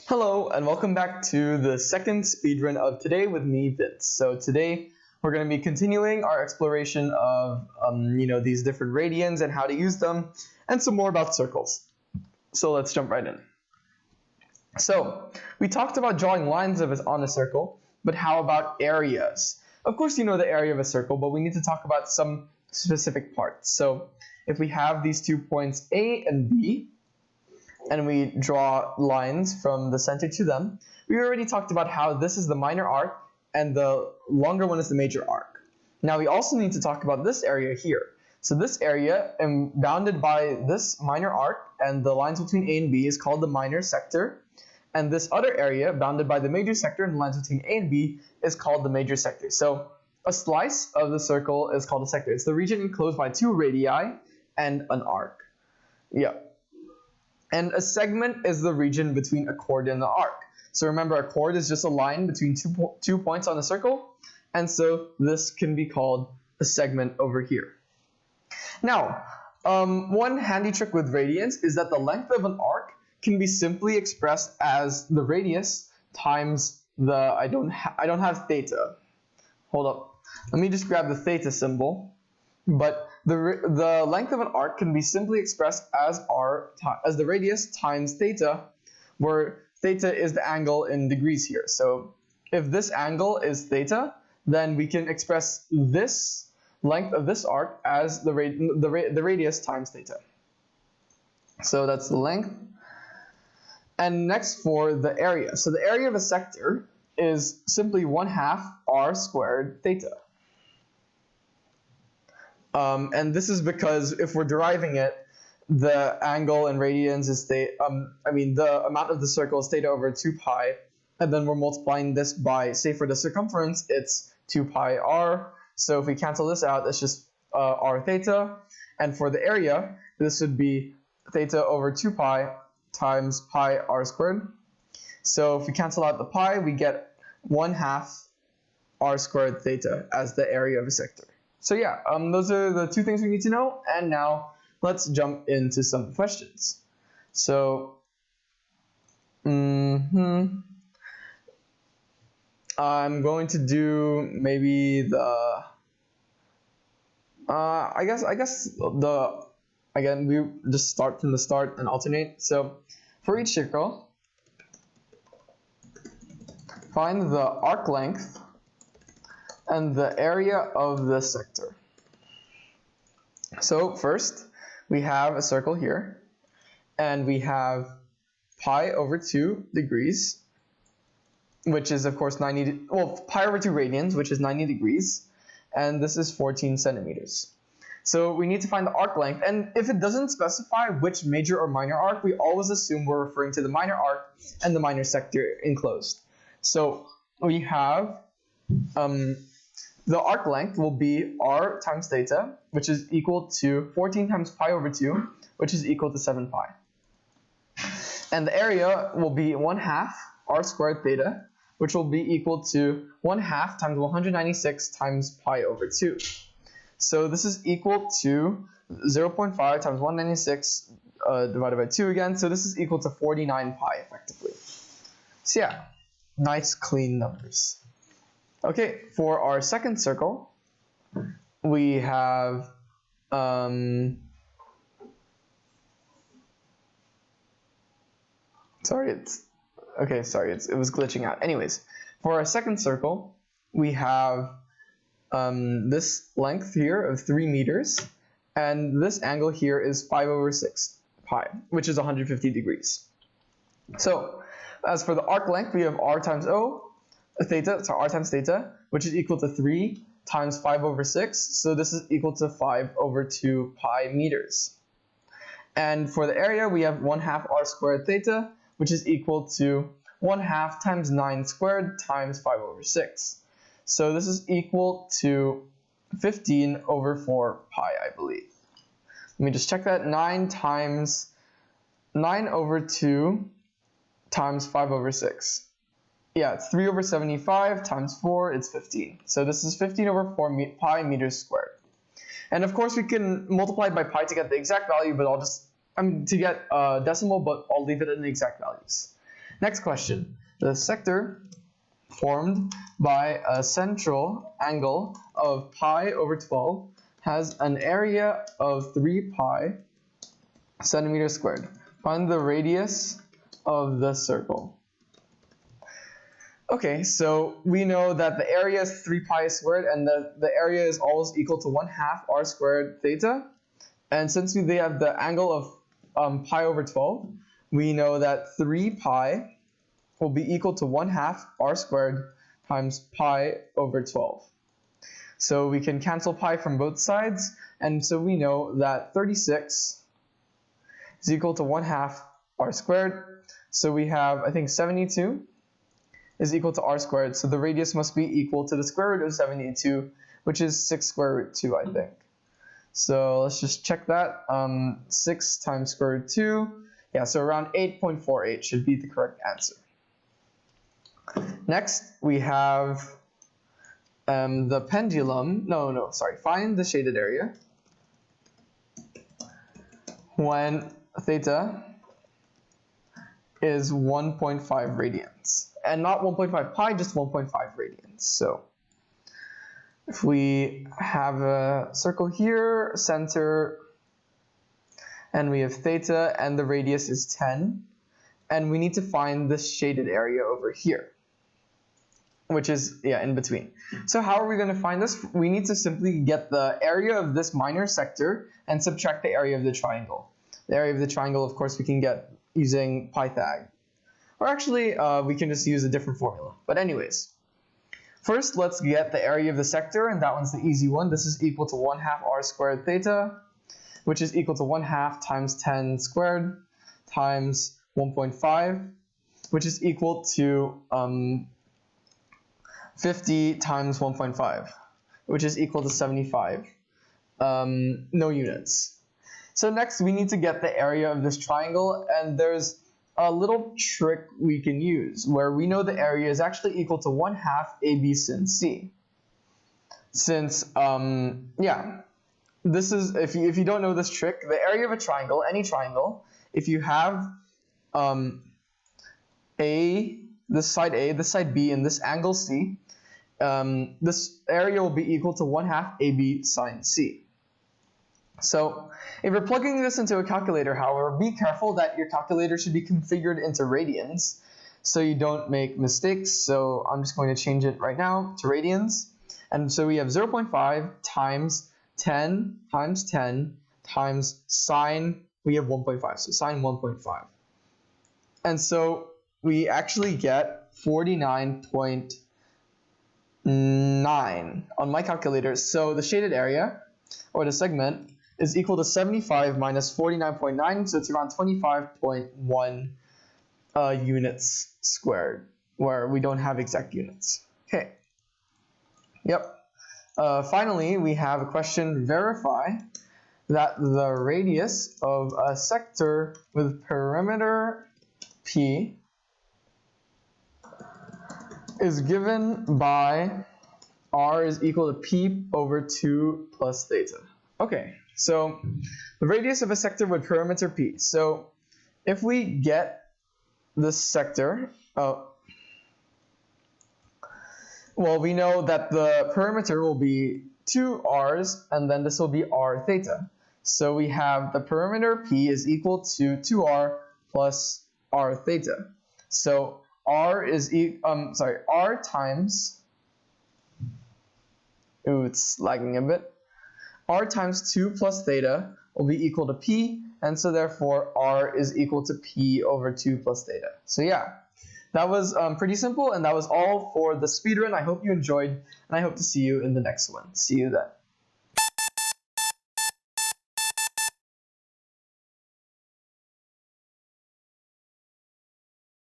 Hello and welcome back to the second speedrun of today with me, Vince. So today we're going to be continuing our exploration of these different radians and how to use them, and some more about circles. So let's jump right in. So we talked about drawing lines on a circle, but how about areas? Of course you know the area of a circle, but we need to talk about some specific parts. So if we have these 2 points A and B, and we draw lines from the center to them, we already talked about how this is the minor arc and the longer one is the major arc. Now we also need to talk about this area here. So this area, bounded by this minor arc and the lines between A and B, is called the minor sector, and this other area bounded by the major sector and the lines between A and B is called the major sector. So a slice of the circle is called a sector. It's the region enclosed by 2 radii and an arc. Yeah. And a segment is the region between a chord and the arc. So remember, a chord is just a line between two points on a circle, and so this can be called a segment over here. Now, one handy trick with radians is that the length of an arc can be simply expressed as the radius times the I don't have theta. Hold up. Let me just grab the theta symbol. But the length of an arc can be simply expressed as the radius times theta, where theta is the angle in degrees here. So if this angle is theta, then we can express this length of this arc as the radius times theta. So that's the length. And next for the area. So the area of a sector is simply 1/2 r squared theta. And this is because if we're deriving it, the angle in radians is the amount of the circle is theta over 2 pi, and then we're multiplying this by, say for the circumference, it's 2 pi r. So if we cancel this out, it's just r theta. And for the area, this would be theta over 2 pi times pi r squared. So if we cancel out the pi, we get 1/2 r squared theta as the area of a sector. So yeah, those are the 2 things we need to know, and now let's jump into some questions. So, I'm going to do maybe the, again, we just start from the start and alternate. So for each circle, find the arc length and the area of the sector. So first, we have a circle here, and we have pi over 2 degrees, which is of course pi over 2 radians, which is 90 degrees, and this is 14 centimeters. So we need to find the arc length, and if it doesn't specify which major or minor arc, we always assume we're referring to the minor arc and the minor sector enclosed. So we have the arc length will be r times theta, which is equal to 14 times pi over 2, which is equal to 7 pi. And the area will be 1/2 r squared theta, which will be equal to 1/2 times 196 times pi over 2. So this is equal to 0.5 times 196 divided by 2 again. So this is equal to 49 pi effectively. So yeah, nice clean numbers. Okay, for our second circle, we have it was glitching out. Anyways, for our second circle, we have this length here of 3 meters, and this angle here is 5 over 6 pi, which is 150 degrees. So as for the arc length, we have r times theta, so r times theta, which is equal to 3 times 5 over 6, so this is equal to 5 over 2 pi meters. And for the area, we have 1/2 r squared theta, which is equal to 1/2 times 9 squared times 5 over 6. So this is equal to 15 over 4 pi, I believe. Let me just check that. 9 over 2 times 5 over 6. Yeah, it's 3 over 75 times 4, it's 15. So this is 15 over 4 pi meters squared. And of course we can multiply by pi to get the exact value, but to get decimal, but I'll leave it in the exact values. Next question. The sector formed by a central angle of pi over 12 has an area of 3 pi centimeters squared. Find the radius of the circle. Okay, so we know that the area is 3 pi squared, and the area is always equal to 1/2 r squared theta. And since they have the angle of pi over 12, we know that 3 pi will be equal to 1/2 r squared times pi over 12. So we can cancel pi from both sides, and so we know that 36 is equal to 1/2 r squared. So we have, I think, 72 is equal to r squared. So the radius must be equal to the square root of 72, which is 6 square root 2, I think. So let's just check that. 6 times square root 2. Yeah, so around 8.48 should be the correct answer. Next, we have the pendulum. Find the shaded area when theta is 1.5 radians. And not 1.5 pi, just 1.5 radians. So if we have a circle here, center, and we have theta, and the radius is 10, and we need to find the shaded area over here, which is, in between. So how are we going to find this? We need to simply get the area of this minor sector and subtract the area of the triangle. The area of the triangle, of course, we can get using Pythag. Or actually, we can just use a different formula. But anyways, first let's get the area of the sector, and that one's the easy one. This is equal to 1/2 r squared theta, which is equal to 1/2 times 10 squared times 1.5, which is equal to 50 times 1.5, which is equal to 75. No units. So next we need to get the area of this triangle, and there's a little trick we can use where we know the area is actually equal to 1/2 AB sin C. Since, this is, if you don't know this trick, the area of a triangle, any triangle, if you have this side A, this side B, and this angle C, this area will be equal to 1/2 AB sine C. So if you're plugging this into a calculator, however, be careful that your calculator should be configured into radians so you don't make mistakes. So I'm just going to change it right now to radians. And so we have 0.5 times 10 times 10 times sine, we have 1.5, so sine 1.5. And so we actually get 49.9 on my calculator. So the shaded area, or the segment, is equal to 75 minus 49.9, so it's around 25.1 units squared, where we don't have exact units. Okay. Yep. Finally, we have a question: verify that the radius of a sector with perimeter P is given by r is equal to P over 2 plus theta. Okay, so the radius of a sector with perimeter P. So if we get this sector, well, we know that the perimeter will be 2 r's, and then this will be r theta. So we have the perimeter P is equal to 2r plus r theta. So r is r times, it's lagging a bit. R times 2 plus theta will be equal to P, and so therefore R is equal to P over 2 plus theta. So yeah, that was pretty simple, and that was all for the speedrun. I hope you enjoyed, and I hope to see you in the next one. See you then.